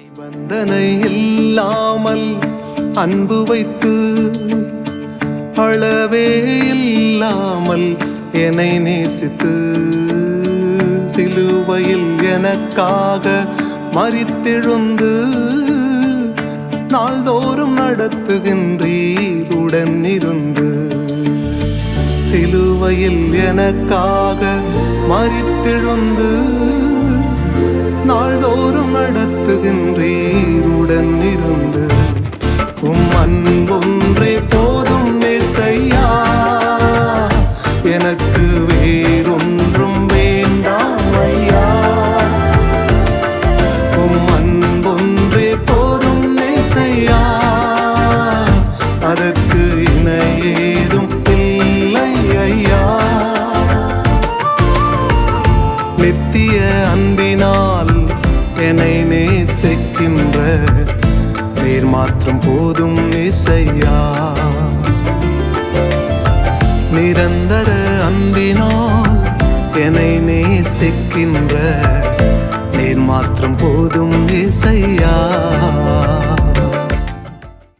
நிபந்தனை இல்லாமல் அன்பு வைத்து அளவே இல்லாமல் என்னை நேசித்து சிலுவையில் எனக்காக மரித்தெழுந்து நாள்தோறும் நடத்துகின்றீர் உடன் இருந்து. சிலுவையில் எனக்காக மரித்தெழுந்து நாள்தோறும் நடத்துகின்றீர் உடன் இருந்து. உம் அன்பொன்றே போதும் ஏசையா, எனக்கு வேறொன்றும் வேண்டாம் ஐயா. உம் அன்பொன்றே போதும் ஏசையா, அதற்கு இணையேதும் இல்லை ஐயா. நித்திய அன்பினால் என்னை நேசிக்கின்ற நீர் மாத்திரம் போதும் ஏசையா. நிரந்தர அன்பினால் என்னை நேசிக்கின்ற நீர் மாத்திரம் போதும் ஏசையா.